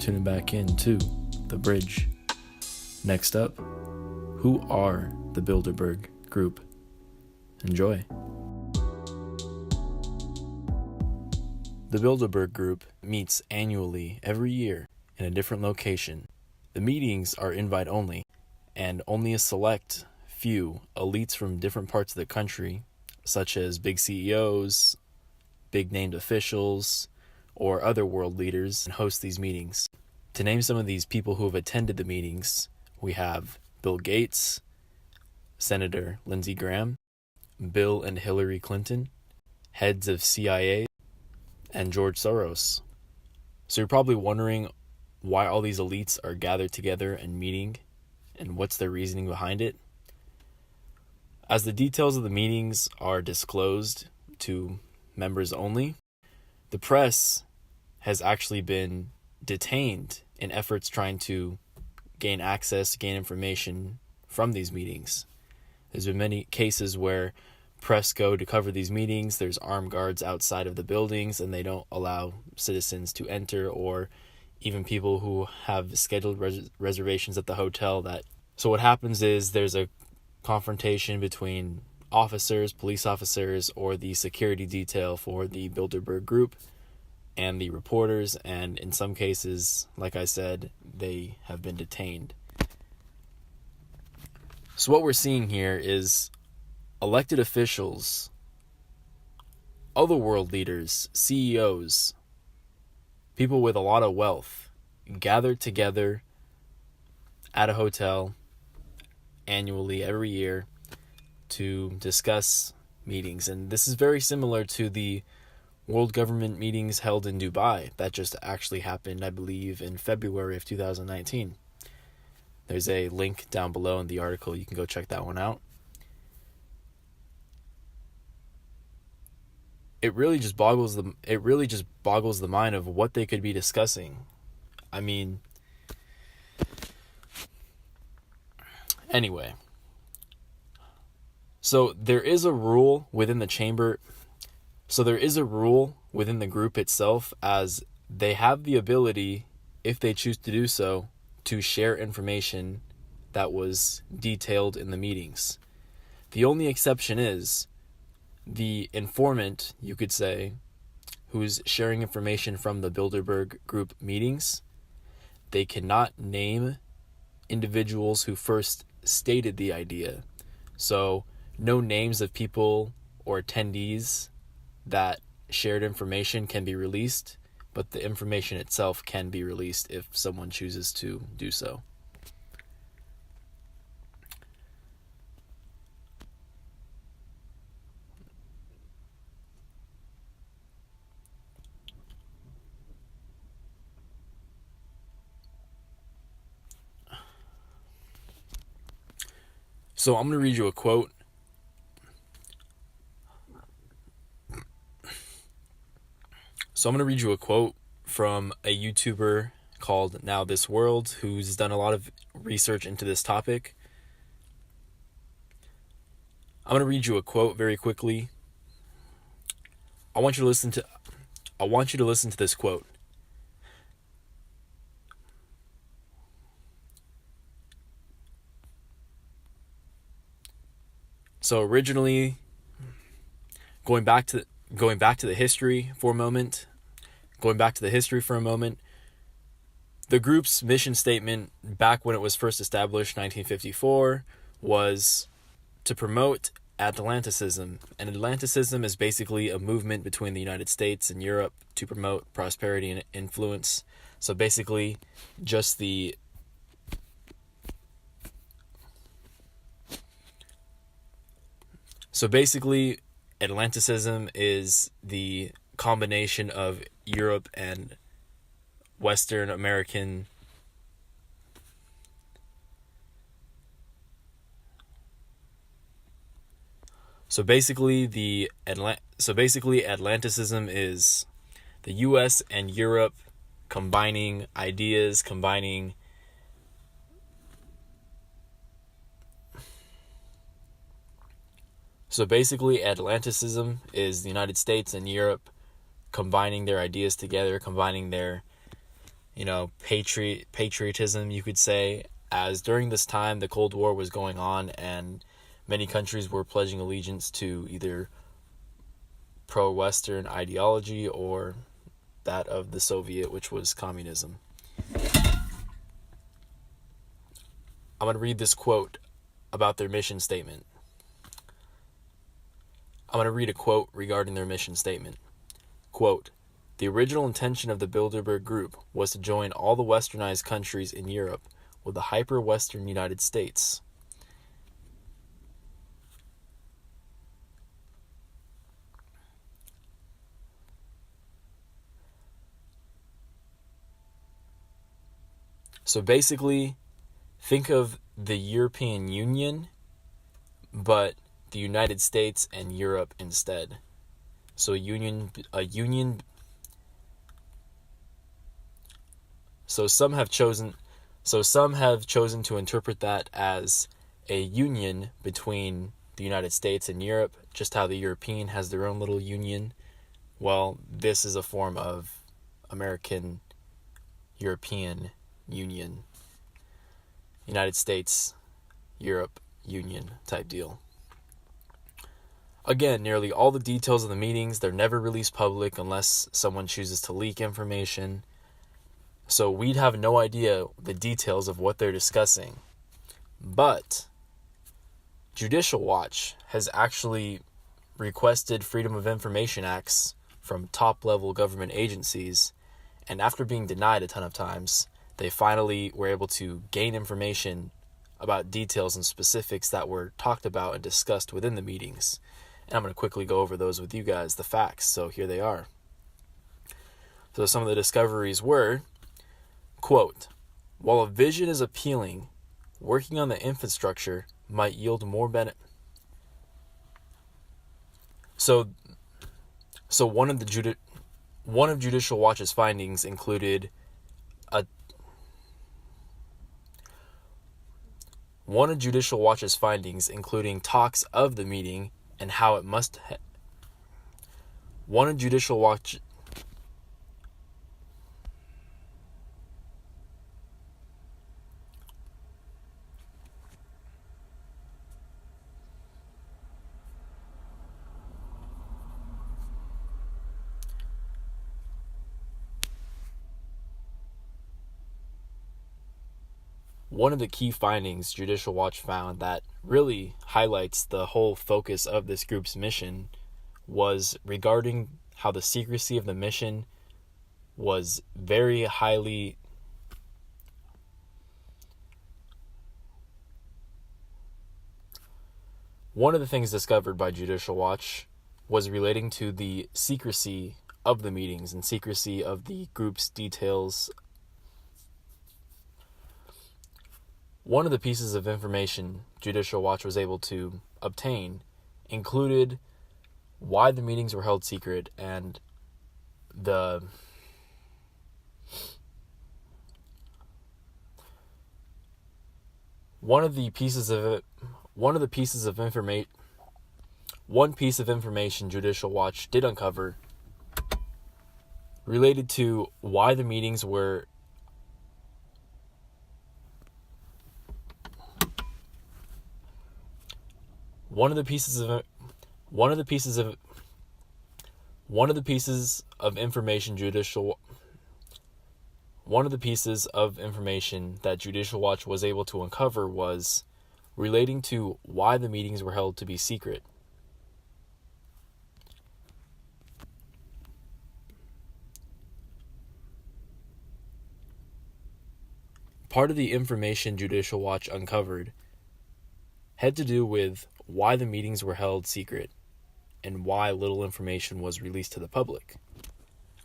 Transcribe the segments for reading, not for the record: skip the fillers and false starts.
tuning back in to The Bridge. Next up, who are the Bilderberg Group? Enjoy. The Bilderberg Group meets annually every year in a different location. The meetings are invite only, and only a select few elites from different parts of the country, such as big CEOs, big named officials, or other world leaders, host these meetings. To name some of these people who have attended the meetings, we have Bill Gates, Senator Lindsey Graham, Bill and Hillary Clinton, heads of CIA, and George Soros. So you're probably wondering why all these elites are gathered together and meeting, and what's their reasoning behind it. As the details of the meetings are disclosed to members only, the press has actually been detained in efforts trying to gain access, gain information from these meetings. There's been many cases where press go to cover these meetings. There's armed guards outside of the buildings, and they don't allow citizens to enter, or even people who have scheduled reservations at the hotel. So what happens is there's a confrontation between officers, police officers, or the security detail for the Bilderberg Group and the reporters, and in some cases, like I said, they have been detained. So what we're seeing here is elected officials, other world leaders, CEOs, people with a lot of wealth, gathered together at a hotel annually every year to discuss meetings. And this is very similar to the world government meetings held in Dubai that just actually happened, I believe, in February of 2019. There's a link down below in the article. You can go check that one out. It really just boggles the mind of what they could be discussing. I mean, anyway. So there is a rule within the chamber. So there is a rule within the group itself, as they have the ability, if they choose to do so, to share information that was detailed in the meetings. The only exception is the informant, you could say, who's sharing information from the Bilderberg Group meetings. They cannot name individuals who first stated the idea. So no names of people or attendees that shared information can be released, but the information itself can be released if someone chooses to do so. So I'm going to read you a quote. From a YouTuber called Now This World, who's done a lot of research into this topic. I'm going to read you a quote very quickly. I want you to listen to this quote. So originally, going back to the history for a moment, the group's mission statement back when it was first established, 1954, was to promote Atlanticism. And Atlanticism is basically a movement between the United States and Europe to promote prosperity and influence. So basically, Atlanticism is the combination of Europe and Western American So basically Atlanticism is the US and Europe combining ideas, So basically, Atlanticism is the United States and Europe combining their ideas together, combining their, patriotism, you could say, as during this time the Cold War was going on and many countries were pledging allegiance to either pro-Western ideology or that of the Soviet, which was communism. I'm going to read this quote about their mission statement. I'm going to read a quote regarding their mission statement. Quote, "The original intention of the Bilderberg Group was to join all the westernized countries in Europe with the hyper-Western United States. So basically, think of the European Union, but the United States and Europe instead. So So some have chosen to interpret that as a union between the United States and Europe, just how the European has their own little union. Well, this is a form of American European Union, United States, Europe Union type deal. Again, nearly all the details of the meetings, they're never released public unless someone chooses to leak information. So we'd have no idea the details of what they're discussing. But Judicial Watch has actually requested Freedom of Information Acts from top-level government agencies, and after being denied a ton of times, they finally were able to gain information about details and specifics that were talked about and discussed within the meetings. And I'm going to quickly go over those with you guys, the facts. So here they are. So some of the discoveries were, quote, "While a vision is appealing, working on the infrastructure might yield more benefit." So one of Judicial Watch's findings included including talks of the meeting and how it must one of Judicial Watch One of the key findings Judicial Watch found that really highlights the whole focus of this group's mission was regarding how the secrecy of the mission was very highly One of the things discovered by Judicial Watch was relating to the secrecy of the meetings and secrecy of the group's details. One of the pieces of information Judicial Watch was able to obtain included why the meetings were held secret and one piece of information Judicial Watch did uncover related to why the meetings were One of the pieces of information that Judicial Watch was able to uncover was relating to why the meetings were held to be secret. Part of the information Judicial Watch uncovered had to do with why the meetings were held secret and why little information was released to the public.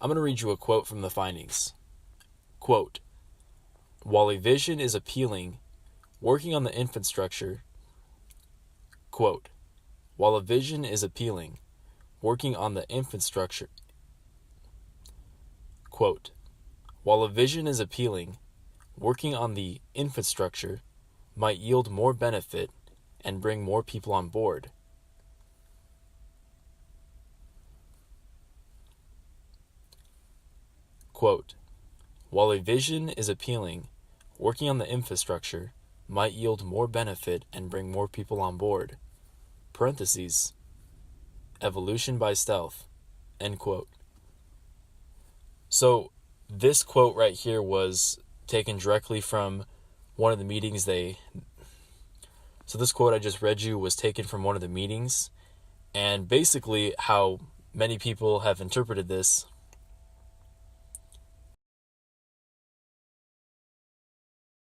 I'm going to read you a quote from the findings. Quote, "While a vision is appealing, working on the infrastructure," quote, "While a vision is appealing, working on the infrastructure," quote, "While a vision is appealing, working on the infrastructure might yield more benefit and bring more people on board. Quote, While a vision is appealing, working on the infrastructure might yield more benefit and bring more people on board. Parentheses. Evolution by stealth. End quote. So this quote right here was taken directly from one of the meetings So this quote I just read you was taken from one of the meetings, and basically how many people have interpreted this